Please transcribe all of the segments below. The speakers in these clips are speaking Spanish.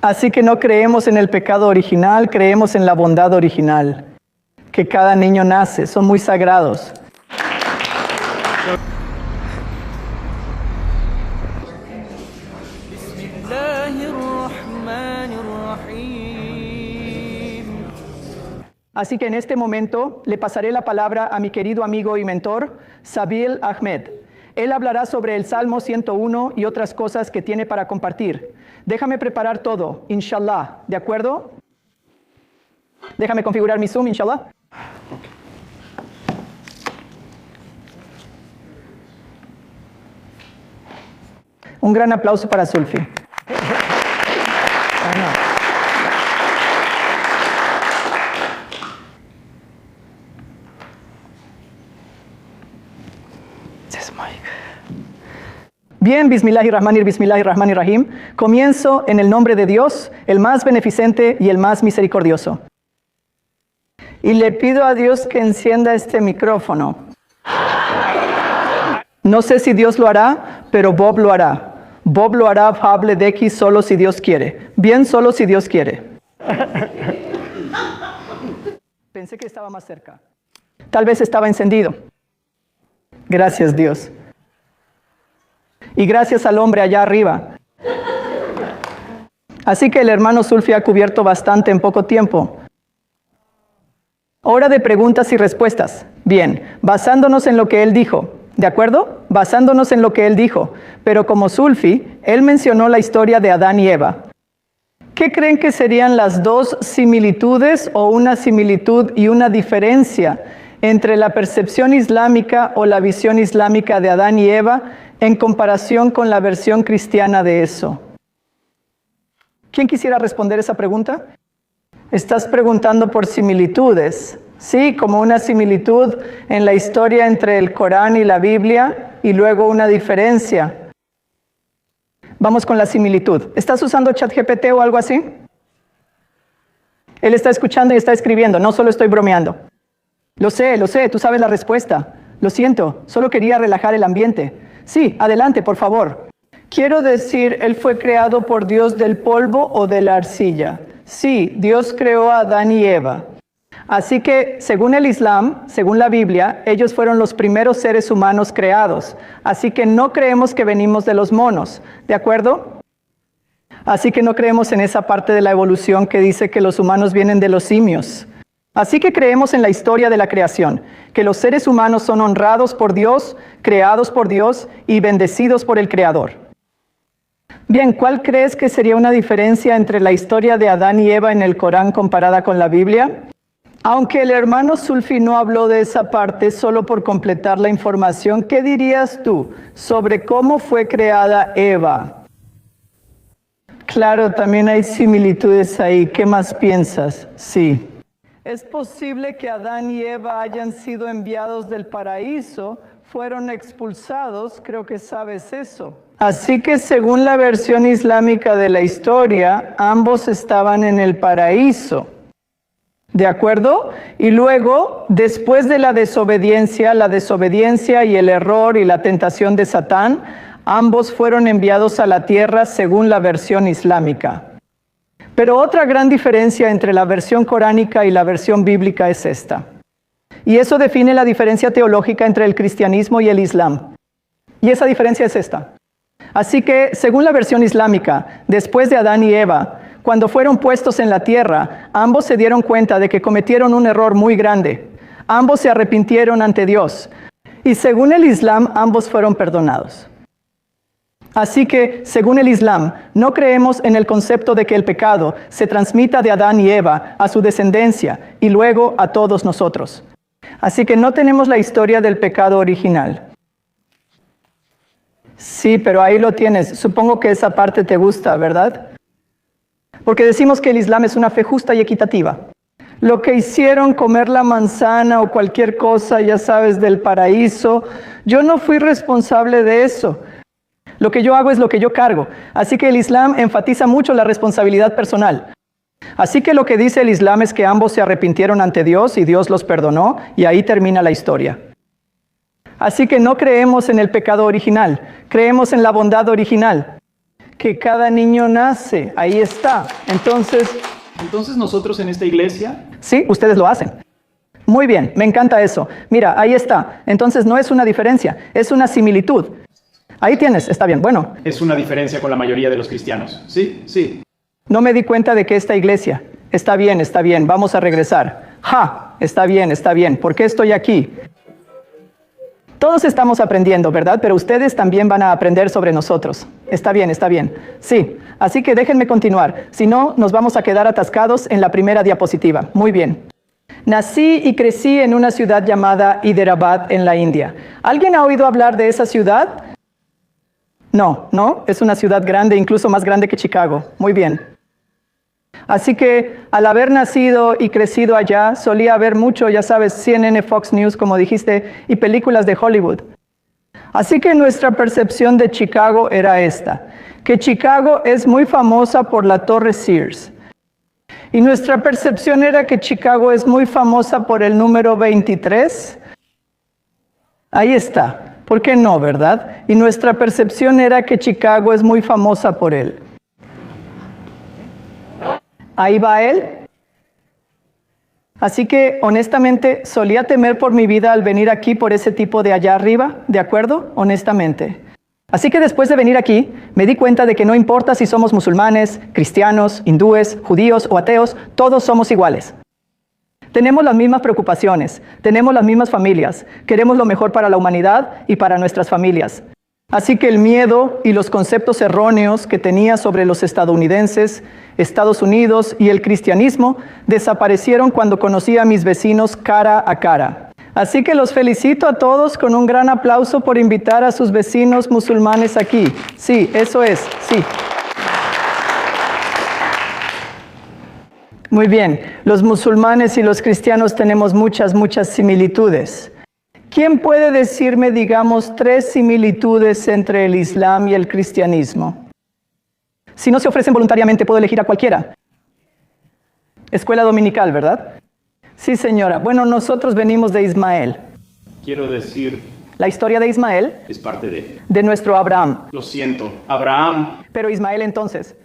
Así que no creemos en el pecado original, creemos en la bondad original. Que cada niño nace, son muy sagrados. Así que en este momento le pasaré la palabra a mi querido amigo y mentor, Sabil Ahmed. Él hablará sobre el Salmo 101 y otras cosas que tiene para compartir. Déjame preparar todo, inshallah, ¿de acuerdo? Déjame configurar mi Zoom, inshallah. Un gran aplauso para Zulfi. Bien, Bismillahirrahmanirrahim. Comienzo en el nombre de Dios, el más beneficente y el más misericordioso. Y le pido a Dios que encienda este micrófono. No sé si Dios lo hará, pero Bob lo hará. Bob lo hará, hable de X solo si Dios quiere. Bien, solo si Dios quiere. Pensé que estaba más cerca. Tal vez estaba encendido. Gracias, Dios. Y gracias al hombre allá arriba. Así que el hermano Zulfi ha cubierto bastante en poco tiempo. Hora de preguntas y respuestas. Bien, basándonos en lo que él dijo. ¿De acuerdo? Basándonos en lo que él dijo. Pero como Zulfi, él mencionó la historia de Adán y Eva. ¿Qué creen que serían las dos similitudes o una similitud y una diferencia entre la percepción islámica o la visión islámica de Adán y Eva en comparación con la versión cristiana de eso? ¿Quién quisiera responder esa pregunta? Estás preguntando por similitudes. Sí, como una similitud en la historia entre el Corán y la Biblia y luego una diferencia. Vamos con la similitud. ¿Estás usando ChatGPT o algo así? Él está escuchando y está escribiendo, no solo estoy bromeando. Lo sé, tú sabes la respuesta. Lo siento, solo quería relajar el ambiente. Sí, adelante, por favor. Quiero decir, ¿él fue creado por Dios del polvo o de la arcilla? Sí, Dios creó a Adán y Eva. Así que, según el Islam, según la Biblia, ellos fueron los primeros seres humanos creados. Así que no creemos que venimos de los monos, ¿de acuerdo? Así que no creemos en esa parte de la evolución que dice que los humanos vienen de los simios. Así que creemos en la historia de la creación, que los seres humanos son honrados por Dios, creados por Dios y bendecidos por el Creador. Bien, ¿cuál crees que sería una diferencia entre la historia de Adán y Eva en el Corán comparada con la Biblia? Aunque el hermano Zulfi no habló de esa parte, solo por completar la información, ¿qué dirías tú sobre cómo fue creada Eva? Claro, también hay similitudes ahí. ¿Qué más piensas? Sí. ¿Es posible que Adán y Eva hayan sido enviados del paraíso, fueron expulsados? Creo que sabes eso. Así que según la versión islámica de la historia, ambos estaban en el paraíso. ¿De acuerdo? Y luego, después de la desobediencia y el error y la tentación de Satán, ambos fueron enviados a la tierra según la versión islámica. Pero otra gran diferencia entre la versión coránica y la versión bíblica es esta. Y eso define la diferencia teológica entre el cristianismo y el islam. Y esa diferencia es esta. Así que, según la versión islámica, después de Adán y Eva, cuando fueron puestos en la tierra, ambos se dieron cuenta de que cometieron un error muy grande. Ambos se arrepintieron ante Dios. Y según el Islam, ambos fueron perdonados. Así que, según el Islam, no creemos en el concepto de que el pecado se transmita de Adán y Eva a su descendencia y luego a todos nosotros. Así que no tenemos la historia del pecado original. Sí, pero ahí lo tienes. Supongo que esa parte te gusta, ¿verdad? Porque decimos que el Islam es una fe justa y equitativa. Lo que hicieron, comer la manzana o cualquier cosa, ya sabes, del paraíso, yo no fui responsable de eso. Lo que yo hago es lo que yo cargo. Así que el Islam enfatiza mucho la responsabilidad personal. Así que lo que dice el Islam es que ambos se arrepintieron ante Dios y Dios los perdonó, y ahí termina la historia. Así que no creemos en el pecado original, creemos en la bondad original. que cada niño nace. Ahí está. Entonces, nosotros en esta iglesia, sí, ustedes lo hacen. Muy bien, me encanta eso. Mira, ahí está. Entonces no es una diferencia, es una similitud. Ahí tienes, está bien. Bueno, es una diferencia con la mayoría de los cristianos. Sí, sí. no me di cuenta de que esta iglesia. Está bien, vamos a regresar. ¡Ja! Está bien. ¿Por qué estoy aquí? Todos estamos aprendiendo, ¿verdad? Pero ustedes también van a aprender sobre nosotros. Está bien. Sí, así que déjenme continuar. Si no, nos vamos a quedar atascados en la primera diapositiva. Muy bien. Nací y crecí en una ciudad llamada Hyderabad en la India. ¿Alguien ha oído hablar de esa ciudad? No, es una ciudad grande, incluso más grande que Chicago. Muy bien. Así que al haber nacido y crecido allá, solía ver mucho, ya sabes, CNN, Fox News, como dijiste, y películas de Hollywood. Así que nuestra percepción de Chicago era esta, que Chicago es muy famosa por la Torre Sears. Y nuestra percepción era que Chicago es muy famosa por el número 23. Ahí está. ¿Por qué no, verdad? Y nuestra percepción era que Chicago es muy famosa por él. Ahí va él. Así que, honestamente, solía temer por mi vida al venir aquí por ese tipo de allá arriba, ¿de acuerdo? Honestamente. Así que después de venir aquí, me di cuenta de que no importa si somos musulmanes, cristianos, hindúes, judíos o ateos, todos somos iguales. Tenemos las mismas preocupaciones, tenemos las mismas familias, queremos lo mejor para la humanidad y para nuestras familias. Así que el miedo y los conceptos erróneos que tenía sobre los estadounidenses, Estados Unidos y el cristianismo desaparecieron cuando conocí a mis vecinos cara a cara. Así que los felicito a todos con un gran aplauso por invitar a sus vecinos musulmanes aquí. Sí, eso es, sí. Muy bien, los musulmanes y los cristianos tenemos muchas similitudes. ¿Quién puede decirme, digamos, 3 similitudes entre el Islam y el cristianismo? Si no se ofrecen voluntariamente, puedo elegir a cualquiera. Escuela dominical, ¿verdad? Sí, señora. Bueno, nosotros venimos de Ismael. Quiero decir, La historia de Ismael, es parte de nuestro Abraham. Lo siento, Abraham. Pero Ismael entonces.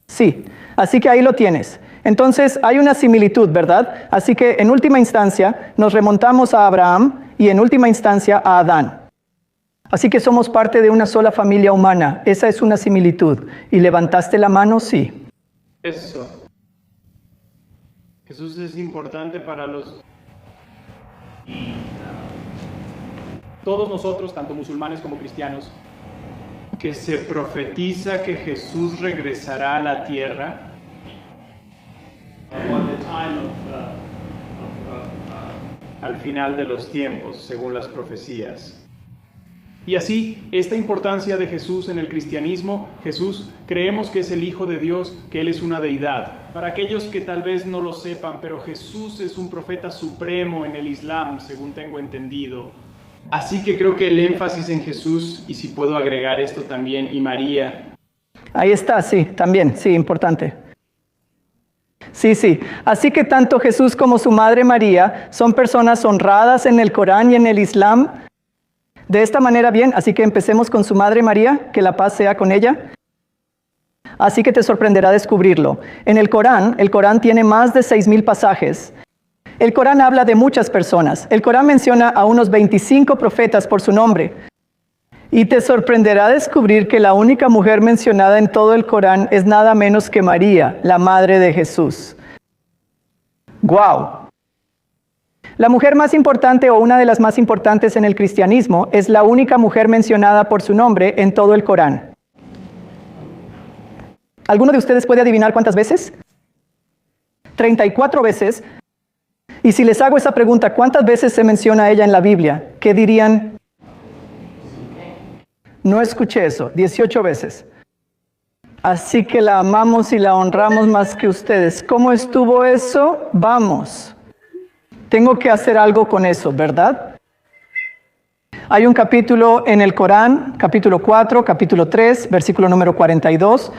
Sí, así que ahí lo tienes. Entonces hay una similitud, ¿verdad? Así que en última instancia nos remontamos a Abraham y en última instancia a Adán. Así que somos parte de una sola familia humana. Esa es una similitud. ¿Y levantaste la mano? Sí. Eso. Jesús es importante para todos nosotros, tanto musulmanes como cristianos, que se profetiza que Jesús regresará a la tierra al final de los tiempos, según las profecías. Y así, esta importancia de Jesús en el cristianismo, Jesús creemos que es el Hijo de Dios, que Él es una deidad. Para aquellos que tal vez no lo sepan, pero Jesús es un profeta supremo en el Islam, según tengo entendido. Así que creo que el énfasis en Jesús, y si puedo agregar esto también, y María. Ahí está, sí, también, sí, importante. Sí. Así que tanto Jesús como su madre María son personas honradas en el Corán y en el Islam. De esta manera, bien, así que empecemos con su madre María, que la paz sea con ella. Así que te sorprenderá descubrirlo. En el Corán tiene más de 6,000 pasajes. El Corán habla de muchas personas. El Corán menciona a unos 25 profetas por su nombre. Y te sorprenderá descubrir que la única mujer mencionada en todo el Corán es nada menos que María, la madre de Jesús. ¡Guau! La mujer más importante o una de las más importantes en el cristianismo es la única mujer mencionada por su nombre en todo el Corán. ¿Alguno de ustedes puede adivinar cuántas veces? 34 veces. Y si les hago esa pregunta, ¿cuántas veces se menciona a ella en la Biblia? ¿Qué dirían? No escuché eso, 18 veces. Así que la amamos y la honramos más que ustedes. ¿Cómo estuvo eso? Vamos. Tengo que hacer algo con eso, ¿verdad? Hay un capítulo en el Corán, capítulo 4, capítulo 3, versículo número 42.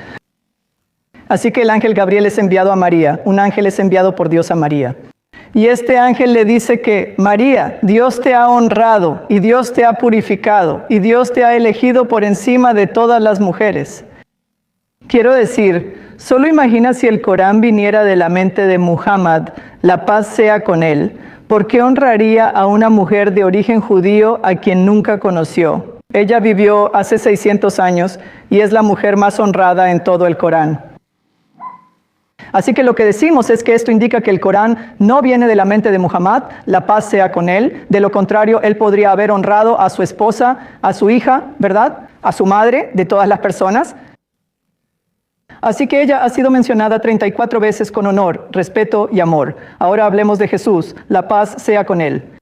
Así que el ángel Gabriel es enviado a María. Un ángel es enviado por Dios a María. Y este ángel le dice que, María, Dios te ha honrado y Dios te ha purificado y Dios te ha elegido por encima de todas las mujeres. Quiero decir, solo imagina si el Corán viniera de la mente de Muhammad, la paz sea con él. ¿Por qué honraría a una mujer de origen judío a quien nunca conoció? Ella vivió hace 600 años y es la mujer más honrada en todo el Corán. Así que lo que decimos es que esto indica que el Corán no viene de la mente de Muhammad, la paz sea con él. De lo contrario, él podría haber honrado a su esposa, a su hija, ¿verdad? A su madre, de todas las personas. Así que ella ha sido mencionada 34 veces con honor, respeto y amor. Ahora hablemos de Jesús, la paz sea con él.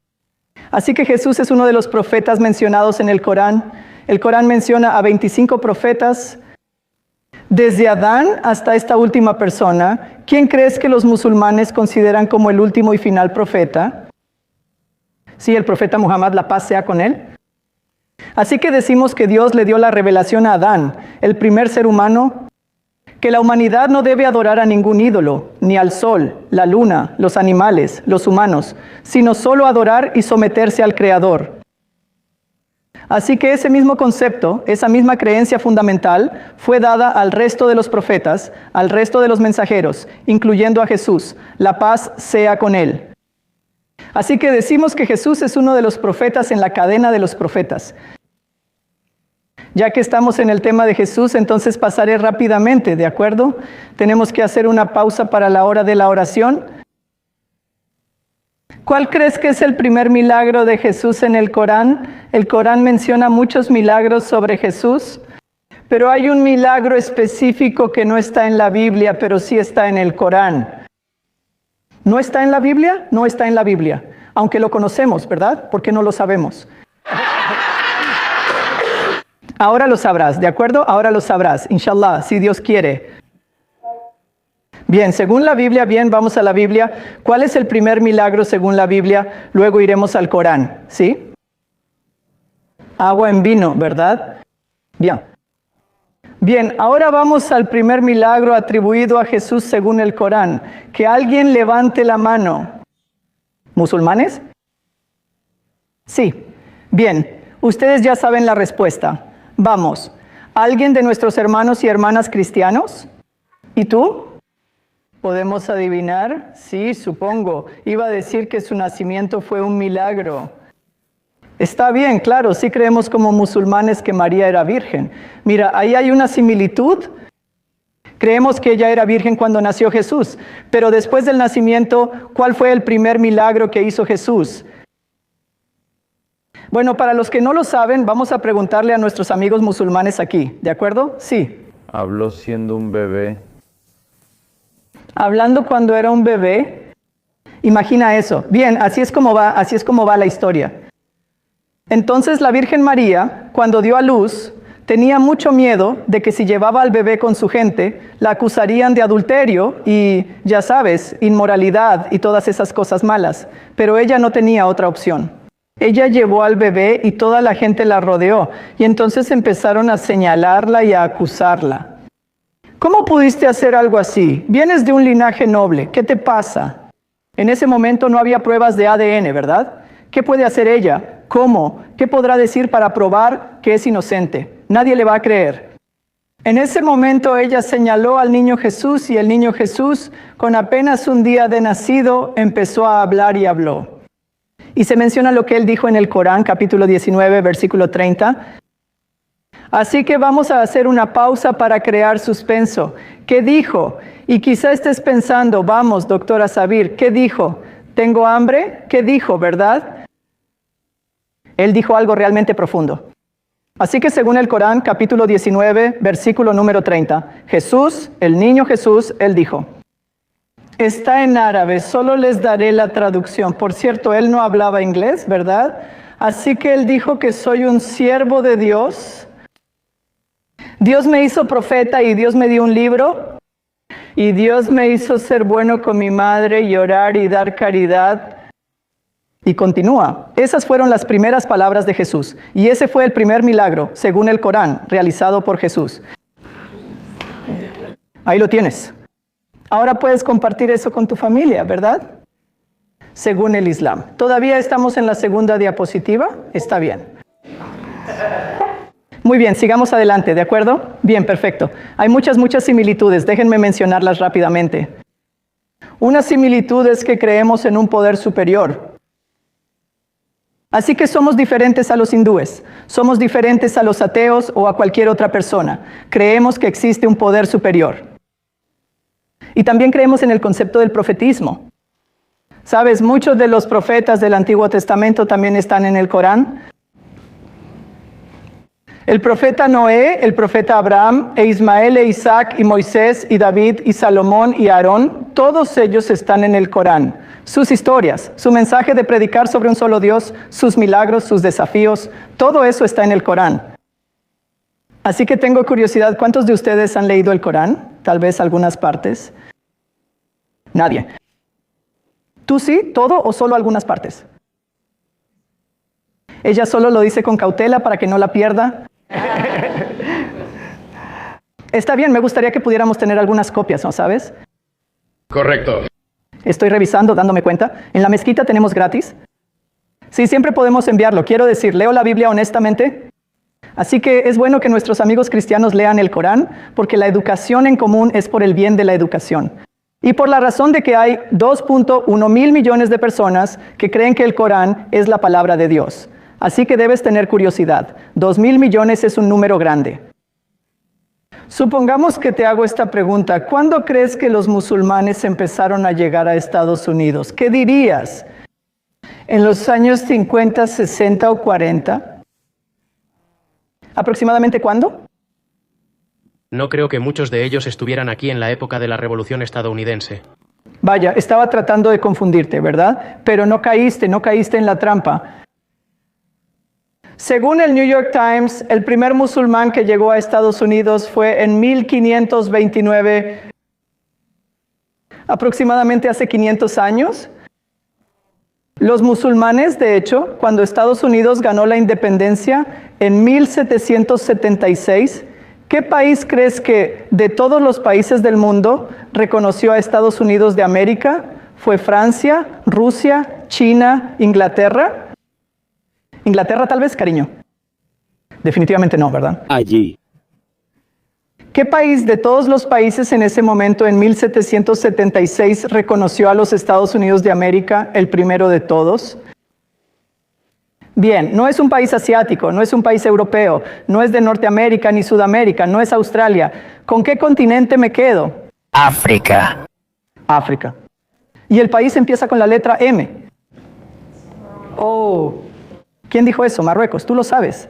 Así que Jesús es uno de los profetas mencionados en el Corán. El Corán menciona a 25 profetas. Desde Adán hasta esta última persona, ¿quién crees que los musulmanes consideran como el último y final profeta? Sí, el profeta Muhammad, la paz sea con él. Así que decimos que Dios le dio la revelación a Adán, el primer ser humano, que la humanidad no debe adorar a ningún ídolo, ni al sol, la luna, los animales, los humanos, sino solo adorar y someterse al Creador. Así que ese mismo concepto, esa misma creencia fundamental, fue dada al resto de los profetas, al resto de los mensajeros, incluyendo a Jesús. La paz sea con él. Así que decimos que Jesús es uno de los profetas en la cadena de los profetas. Ya que estamos en el tema de Jesús, entonces pasaré rápidamente, ¿de acuerdo? Tenemos que hacer una pausa para la hora de la oración. ¿Cuál crees que es el primer milagro de Jesús en el Corán? El Corán menciona muchos milagros sobre Jesús, pero hay un milagro específico que no está en la Biblia, pero sí está en el Corán. ¿No está en la Biblia? No está en la Biblia, aunque lo conocemos, ¿verdad? ¿Por qué no lo sabemos? Ahora lo sabrás, ¿de acuerdo? Ahora lo sabrás, inshallah, si Dios quiere. Bien, según la Biblia, vamos a la Biblia. ¿Cuál es el primer milagro según la Biblia? Luego iremos al Corán, ¿sí? Agua en vino, ¿verdad? Bien, ahora vamos al primer milagro atribuido a Jesús según el Corán. Que alguien levante la mano. ¿Musulmanes? Sí. Bien, ustedes ya saben la respuesta. Vamos, ¿alguien de nuestros hermanos y hermanas cristianos? ¿Y tú? ¿Podemos adivinar? Sí, supongo. Iba a decir que su nacimiento fue un milagro. Está bien, claro, sí creemos como musulmanes que María era virgen. Mira, ahí hay una similitud. Creemos que ella era virgen cuando nació Jesús. Pero después del nacimiento, ¿cuál fue el primer milagro que hizo Jesús? Bueno, para los que no lo saben, vamos a preguntarle a nuestros amigos musulmanes aquí, ¿de acuerdo? Sí. Habló siendo un bebé. Hablando cuando era un bebé. Imagina eso. Bien, así es como va la historia. Entonces la Virgen María, cuando dio a luz, tenía mucho miedo de que si llevaba al bebé con su gente, la acusarían de adulterio y, ya sabes, inmoralidad y todas esas cosas malas. Pero ella no tenía otra opción. Ella llevó al bebé y toda la gente la rodeó. Y entonces empezaron a señalarla y a acusarla. ¿Cómo pudiste hacer algo así? Vienes de un linaje noble. ¿Qué te pasa? En ese momento no había pruebas de ADN, ¿verdad? ¿Qué puede hacer ella? ¿Cómo? ¿Qué podrá decir para probar que es inocente? Nadie le va a creer. En ese momento ella señaló al niño Jesús y el niño Jesús, con apenas un día de nacido, empezó a hablar y habló. Y se menciona lo que él dijo en el Corán, capítulo 19, versículo 30. Así que vamos a hacer una pausa para crear suspenso. ¿Qué dijo? Y quizá estés pensando, vamos, doctora Sabir, ¿qué dijo? ¿Tengo hambre? ¿Qué dijo, verdad? Él dijo algo realmente profundo. Así que según el Corán, capítulo 19, versículo número 30, Jesús, el niño Jesús, él dijo. Está en árabe, solo les daré la traducción. Por cierto, él no hablaba inglés, ¿verdad? Así que él dijo que soy un siervo de Dios. Dios me hizo profeta y Dios me dio un libro. Y Dios me hizo ser bueno con mi madre y orar y dar caridad. Y continúa. Esas fueron las primeras palabras de Jesús. Y ese fue el primer milagro, según el Corán, realizado por Jesús. Ahí lo tienes. Ahora puedes compartir eso con tu familia, ¿verdad? Según el Islam. ¿Todavía estamos en la segunda diapositiva? Está bien. Muy bien, sigamos adelante, ¿de acuerdo? Bien, perfecto. Hay muchas similitudes, déjenme mencionarlas rápidamente. Una similitud es que creemos en un poder superior. Así que somos diferentes a los hindúes, somos diferentes a los ateos o a cualquier otra persona. Creemos que existe un poder superior. Y también creemos en el concepto del profetismo. Sabes, muchos de los profetas del Antiguo Testamento también están en el Corán. El profeta Noé, el profeta Abraham, e Ismael, e Isaac, y Moisés, y David, y Salomón, y Aarón, todos ellos están en el Corán. Sus historias, su mensaje de predicar sobre un solo Dios, sus milagros, sus desafíos, todo eso está en el Corán. Así que tengo curiosidad, ¿cuántos de ustedes han leído el Corán? Tal vez algunas partes. Nadie. ¿Tú sí? ¿Todo o solo algunas partes? Ella solo lo dice con cautela para que no la pierda. Está bien, me gustaría que pudiéramos tener algunas copias, ¿no sabes? Correcto. Estoy revisando, dándome cuenta. En la mezquita tenemos gratis. Sí, siempre podemos enviarlo. Quiero decir, leo la Biblia honestamente. Así que es bueno que nuestros amigos cristianos lean el Corán, porque la educación en común es por el bien de la educación. Y por la razón de que hay 2.1 mil millones de personas que creen que el Corán es la palabra de Dios. Así que debes tener curiosidad. 2.000 millones es un número grande. Supongamos que te hago esta pregunta. ¿Cuándo crees que los musulmanes empezaron a llegar a Estados Unidos? ¿Qué dirías? ¿En los años 50, 60 o 40? ¿Aproximadamente cuándo? No creo que muchos de ellos estuvieran aquí en la época de la Revolución estadounidense. Vaya, estaba tratando de confundirte, ¿verdad? Pero no caíste en la trampa. Según el New York Times, el primer musulmán que llegó a Estados Unidos fue en 1529, aproximadamente hace 500 años. Los musulmanes, de hecho, cuando Estados Unidos ganó la independencia en 1776, ¿qué país crees que de todos los países del mundo reconoció a Estados Unidos de América? ¿Fue Francia, Rusia, China, Inglaterra? ¿Inglaterra tal vez, cariño? Definitivamente no, ¿verdad? Allí. ¿Qué país de todos los países en ese momento, en 1776, reconoció a los Estados Unidos de América, el primero de todos? Bien, no es un país asiático, no es un país europeo, no es de Norteamérica ni Sudamérica, no es Australia. ¿Con qué continente me quedo? África. África. Y el país empieza con la letra M. Oh, ¿quién dijo eso? Marruecos, tú lo sabes.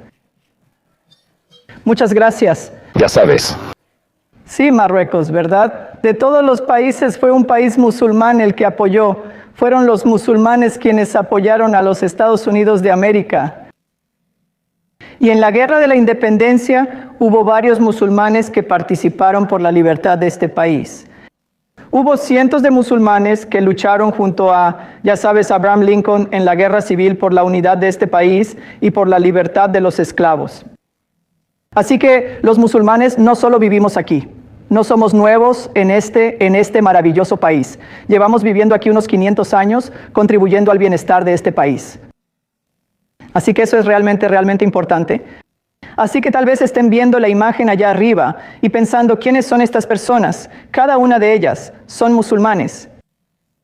Muchas gracias. Ya sabes. Sí, Marruecos, ¿verdad? De todos los países fue un país musulmán el que apoyó. Fueron los musulmanes quienes apoyaron a los Estados Unidos de América. Y en la Guerra de la Independencia hubo varios musulmanes que participaron por la libertad de este país. Hubo cientos de musulmanes que lucharon junto a, ya sabes, Abraham Lincoln en la Guerra Civil por la unidad de este país y por la libertad de los esclavos. Así que los musulmanes no solo vivimos aquí, no somos nuevos en este maravilloso país. Llevamos viviendo aquí unos 500 años, contribuyendo al bienestar de este país. Así que eso es realmente importante. Así que tal vez estén viendo la imagen allá arriba y pensando, ¿quiénes son estas personas? Cada una de ellas son musulmanes.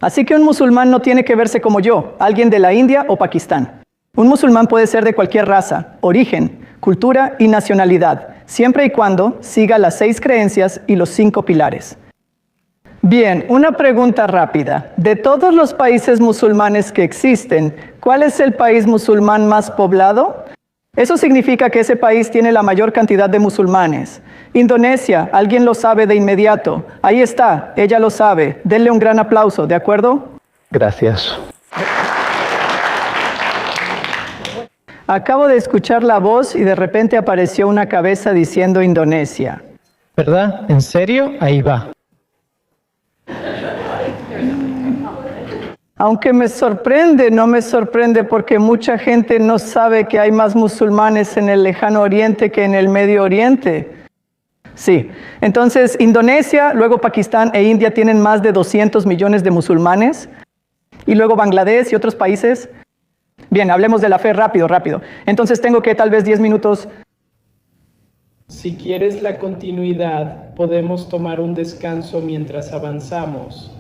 Así que un musulmán no tiene que verse como yo, alguien de la India o Pakistán. Un musulmán puede ser de cualquier raza, origen, cultura y nacionalidad, siempre y cuando siga las 6 creencias y los 5 pilares. Bien, una pregunta rápida. De todos los países musulmanes que existen, ¿cuál es el país musulmán más poblado? Eso significa que ese país tiene la mayor cantidad de musulmanes. Indonesia, alguien lo sabe de inmediato. Ahí está, ella lo sabe. Denle un gran aplauso, ¿de acuerdo? Gracias. Acabo de escuchar la voz y de repente apareció una cabeza diciendo Indonesia. ¿Verdad? ¿En serio? Ahí va. Aunque me sorprende, no me sorprende porque mucha gente no sabe que hay más musulmanes en el Lejano Oriente que en el Medio Oriente. Sí, entonces Indonesia, luego Pakistán e India tienen más de 200 millones de musulmanes. Y luego Bangladesh y otros países. Bien, hablemos de la fe rápido. Entonces tengo que tal vez 10 minutos Si quieres la continuidad, podemos tomar un descanso mientras avanzamos.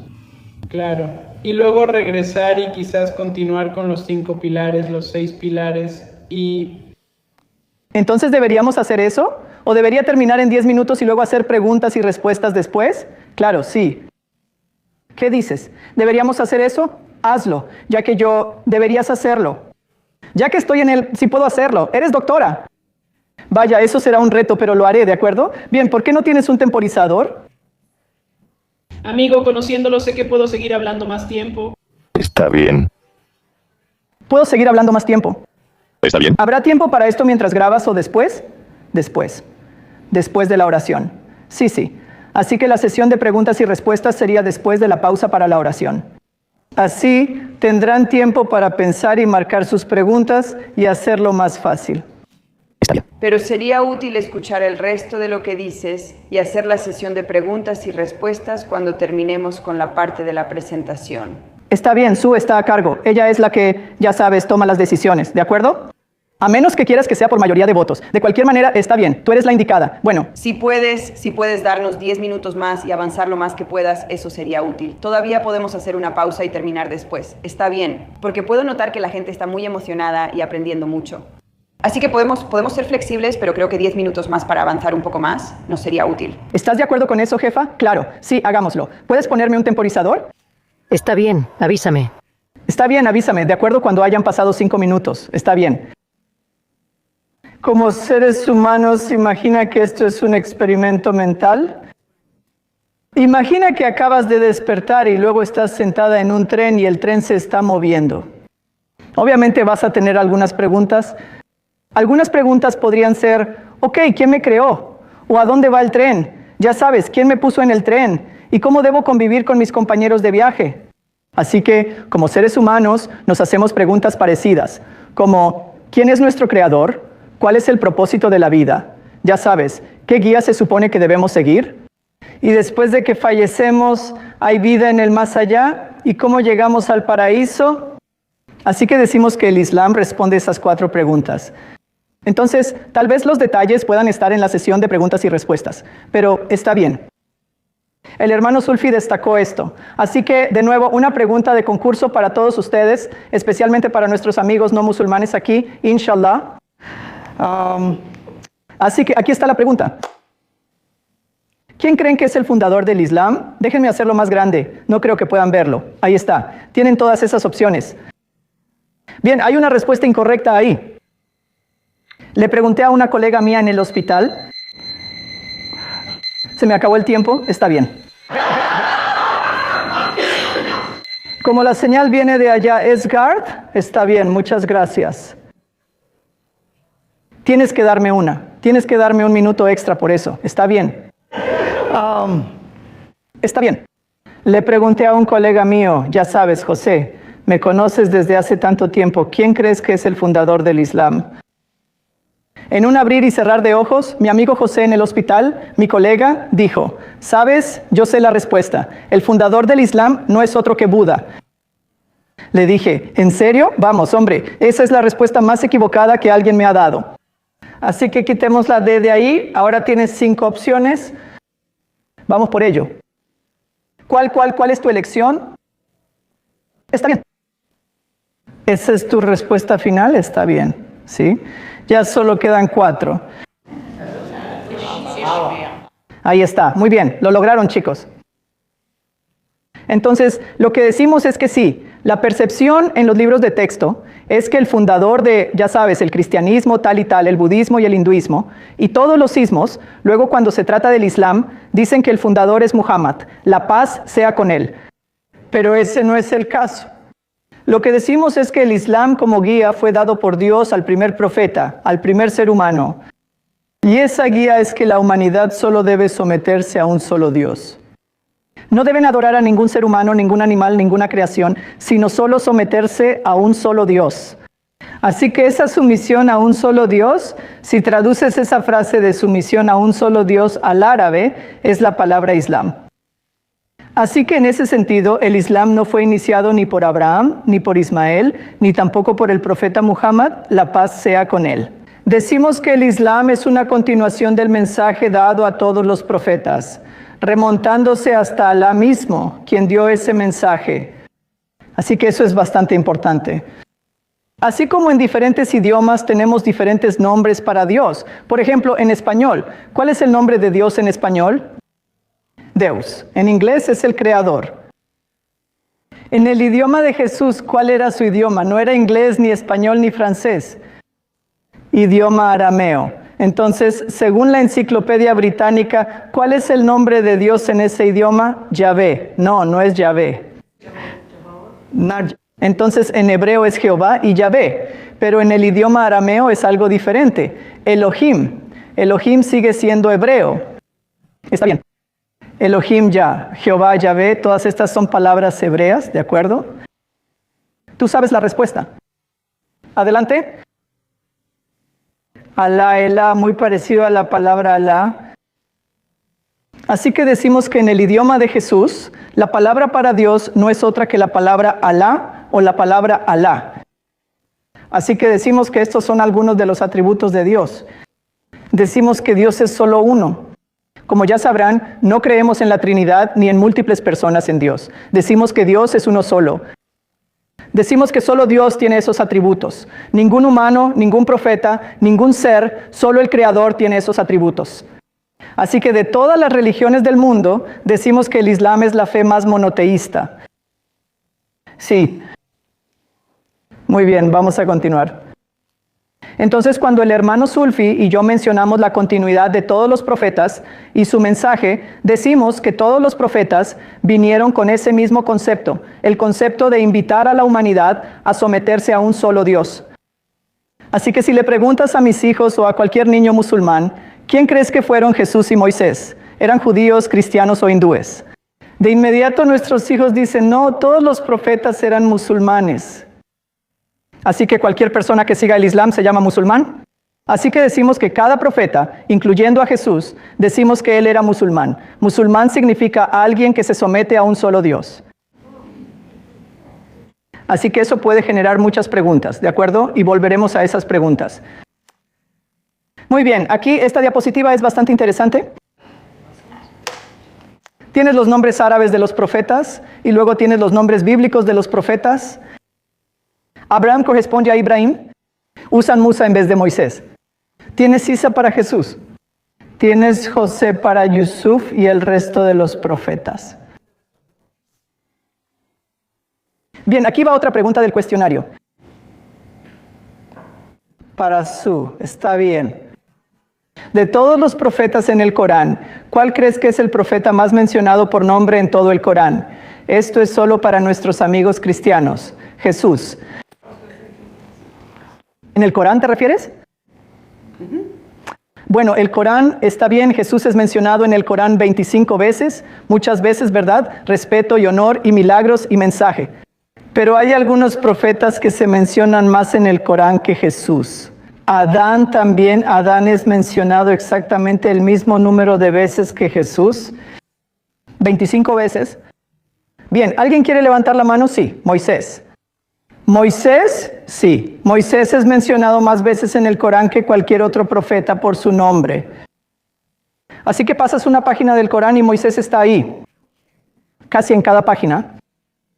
Claro. Y luego regresar y quizás continuar con los 5 pilares, los 6 pilares y... ¿Entonces deberíamos hacer eso? ¿O debería terminar en 10 minutos y luego hacer preguntas y respuestas después? Claro, sí. ¿Qué dices? ¿Deberíamos hacer eso? Hazlo, ya que deberías hacerlo. Ya que estoy sí puedo hacerlo. Eres doctora. Vaya, eso será un reto, pero lo haré, ¿de acuerdo? Bien, ¿por qué no tienes un temporizador? Amigo, conociéndolo, sé que puedo seguir hablando más tiempo. Está bien. ¿Puedo seguir hablando más tiempo? Está bien. ¿Habrá tiempo para esto mientras grabas o después? Después. Después de la oración. Sí. Así que la sesión de preguntas y respuestas sería después de la pausa para la oración. Así tendrán tiempo para pensar y marcar sus preguntas y hacerlo más fácil. Está bien. Pero sería útil escuchar el resto de lo que dices y hacer la sesión de preguntas y respuestas cuando terminemos con la parte de la presentación. Está bien, Sue está a cargo. Ella es la que, ya sabes, toma las decisiones, ¿de acuerdo? A menos que quieras que sea por mayoría de votos. De cualquier manera, está bien, tú eres la indicada. Bueno. Si puedes darnos 10 minutos más y avanzar lo más que puedas, eso sería útil. Todavía podemos hacer una pausa y terminar después. Está bien, porque puedo notar que la gente está muy emocionada y aprendiendo mucho. Así que podemos ser flexibles, pero creo que 10 minutos más para avanzar un poco más nos sería útil. ¿Estás de acuerdo con eso, jefa? Claro, sí, hagámoslo. ¿Puedes ponerme un temporizador? Está bien, avísame. Está bien, avísame, de acuerdo cuando hayan pasado 5 minutos. Está bien. Como seres humanos, imagina que esto es un experimento mental. Imagina que acabas de despertar y luego estás sentada en un tren y el tren se está moviendo. Obviamente vas a tener algunas preguntas. Algunas preguntas podrían ser, ok, ¿quién me creó? ¿O a dónde va el tren? Ya sabes, ¿quién me puso en el tren? ¿Y cómo debo convivir con mis compañeros de viaje? Así que, como seres humanos, nos hacemos preguntas parecidas, como, ¿quién es nuestro creador? ¿Cuál es el propósito de la vida? Ya sabes, ¿qué guía se supone que debemos seguir? Y después de que fallecemos, ¿hay vida en el más allá? ¿Y cómo llegamos al paraíso? Así que decimos que el Islam responde esas 4 preguntas. Entonces, tal vez los detalles puedan estar en la sesión de preguntas y respuestas, pero está bien. El hermano Zulfi destacó esto. Así que, de nuevo, una pregunta de concurso para todos ustedes, especialmente para nuestros amigos no musulmanes aquí, inshallah. Así que aquí está la pregunta. ¿Quién creen que es el fundador del Islam? Déjenme hacerlo más grande. No creo que puedan verlo. Ahí está. Tienen todas esas opciones. Bien, hay una respuesta incorrecta ahí. Le pregunté a una colega mía en el hospital. Se me acabó el tiempo. Está bien. Como la señal viene de allá, ¿es guard? Está bien, muchas gracias. Tienes que darme un minuto extra por eso. Está bien. Está bien. Le pregunté a un colega mío, ya sabes, José, me conoces desde hace tanto tiempo, ¿quién crees que es el fundador del Islam? En un abrir y cerrar de ojos, mi amigo José en el hospital, mi colega, dijo, ¿sabes? Yo sé la respuesta. El fundador del Islam no es otro que Buda. Le dije, ¿en serio? Vamos, hombre, esa es la respuesta más equivocada que alguien me ha dado. Así que quitemos la D de ahí. Ahora tienes 5 opciones. Vamos por ello. ¿Cuál es tu elección? Está bien. ¿Esa es tu respuesta final? Está bien, ¿sí? Ya solo quedan 4. Ahí está. Muy bien. Lo lograron, chicos. Entonces, lo que decimos es que sí, la percepción en los libros de texto es que el fundador de, ya sabes, el cristianismo tal y tal, el budismo y el hinduismo, y todos los ismos, luego cuando se trata del Islam, dicen que el fundador es Muhammad, la paz sea con él. Pero ese no es el caso. Lo que decimos es que el Islam como guía fue dado por Dios al primer profeta, al primer ser humano. Y esa guía es que la humanidad solo debe someterse a un solo Dios. No deben adorar a ningún ser humano, ningún animal, ninguna creación, sino solo someterse a un solo Dios. Así que esa sumisión a un solo Dios, si traduces esa frase de sumisión a un solo Dios al árabe, es la palabra Islam. Así que en ese sentido, el Islam no fue iniciado ni por Abraham, ni por Ismael, ni tampoco por el profeta Muhammad, la paz sea con él. Decimos que el Islam es una continuación del mensaje dado a todos los profetas, remontándose hasta Alá mismo, quien dio ese mensaje. Así que eso es bastante importante. Así como en diferentes idiomas tenemos diferentes nombres para Dios. Por ejemplo, en español, ¿cuál es el nombre de Dios en español? Deus. En inglés es el Creador. En el idioma de Jesús, ¿cuál era su idioma? No era inglés, ni español, ni francés. Idioma arameo. Entonces, según la Enciclopedia Británica, ¿cuál es el nombre de Dios en ese idioma? Yahvé. No, no es Yahvé. Entonces, en hebreo es Jehová y Yahvé. Pero en el idioma arameo es algo diferente. Elohim. Elohim sigue siendo hebreo. Está bien. Elohim ya, Jehová, Yahvé, todas estas son palabras hebreas, ¿de acuerdo? Tú sabes la respuesta. Adelante. Alá, Elá, muy parecido a la palabra Alá. Así que decimos que en el idioma de Jesús, la palabra para Dios no es otra que la palabra Alá o la palabra Alá. Así que decimos que estos son algunos de los atributos de Dios. Decimos que Dios es solo uno. Como ya sabrán, no creemos en la Trinidad ni en múltiples personas en Dios. Decimos que Dios es uno solo. Decimos que solo Dios tiene esos atributos. Ningún humano, ningún profeta, ningún ser, solo el Creador tiene esos atributos. Así que de todas las religiones del mundo, decimos que el Islam es la fe más monoteísta. Sí. Muy bien, vamos a continuar. Entonces, cuando el hermano Zulfi y yo mencionamos la continuidad de todos los profetas y su mensaje, decimos que todos los profetas vinieron con ese mismo concepto, el concepto de invitar a la humanidad a someterse a un solo Dios. Así que si le preguntas a mis hijos o a cualquier niño musulmán, ¿quién crees que fueron Jesús y Moisés? ¿Eran judíos, cristianos o hindúes? De inmediato nuestros hijos dicen, no, todos los profetas eran musulmanes. Así que cualquier persona que siga el Islam se llama musulmán. Así que decimos que cada profeta, incluyendo a Jesús, decimos que él era musulmán. Musulmán significa alguien que se somete a un solo Dios. Así que eso puede generar muchas preguntas, ¿de acuerdo? Y volveremos a esas preguntas. Muy bien, aquí esta diapositiva es bastante interesante. Tienes los nombres árabes de los profetas y luego tienes los nombres bíblicos de los profetas. Abraham corresponde a Ibrahim. Usan Musa en vez de Moisés. Tienes Isa para Jesús. Tienes José para Yusuf y el resto de los profetas. Bien, aquí va otra pregunta del cuestionario. Para Su, está bien. De todos los profetas en el Corán, ¿cuál crees que es el profeta más mencionado por nombre en todo el Corán? Esto es solo para nuestros amigos cristianos. Jesús. ¿En el Corán te refieres? Bueno, el Corán está bien, Jesús es mencionado en el Corán 25 veces, muchas veces, ¿verdad? Respeto y honor y milagros y mensaje. Pero hay algunos profetas que se mencionan más en el Corán que Jesús. Adán también, Adán es mencionado exactamente el mismo número de veces que Jesús. 25 veces. Bien, ¿alguien quiere levantar la mano? Sí, Moisés. Moisés, sí. Moisés es mencionado más veces en el Corán que cualquier otro profeta por su nombre. Así que pasas una página del Corán y Moisés está ahí. Casi en cada página.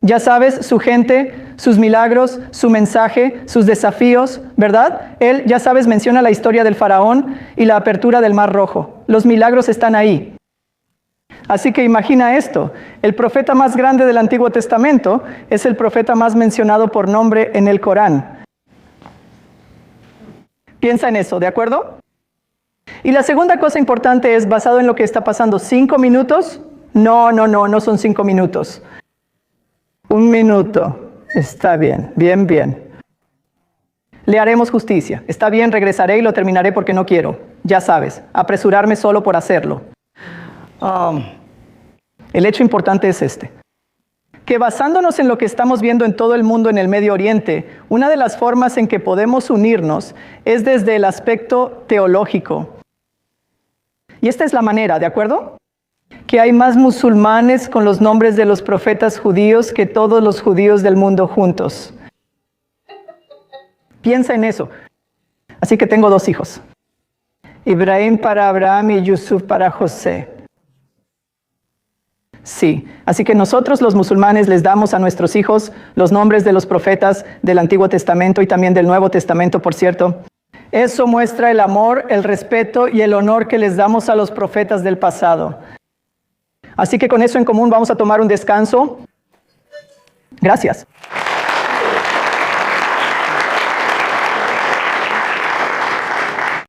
Ya sabes, su gente, sus milagros, su mensaje, sus desafíos, ¿verdad? Él, ya sabes, menciona la historia del faraón y la apertura del Mar Rojo. Los milagros están ahí. Así que imagina esto, el profeta más grande del Antiguo Testamento es el profeta más mencionado por nombre en el Corán. Piensa en eso, ¿de acuerdo? Y la segunda cosa importante es basado en lo que está pasando. ¿5 minutos? No son 5 minutos. 1 minuto. Está bien, bien. Le haremos justicia. Está bien, regresaré y lo terminaré porque no quiero. Ya sabes, apresurarme solo por hacerlo. El hecho importante es este. Que basándonos en lo que estamos viendo en todo el mundo en el Medio Oriente, una de las formas en que podemos unirnos es desde el aspecto teológico. Y esta es la manera, ¿de acuerdo? Que hay más musulmanes con los nombres de los profetas judíos que todos los judíos del mundo juntos. Piensa en eso. Así que tengo 2 hijos. Ibrahim para Abraham y Yusuf para José. Sí, así que nosotros los musulmanes les damos a nuestros hijos los nombres de los profetas del Antiguo Testamento y también del Nuevo Testamento, por cierto. Eso muestra el amor, el respeto y el honor que les damos a los profetas del pasado. Así que con eso en común vamos a tomar un descanso. Gracias.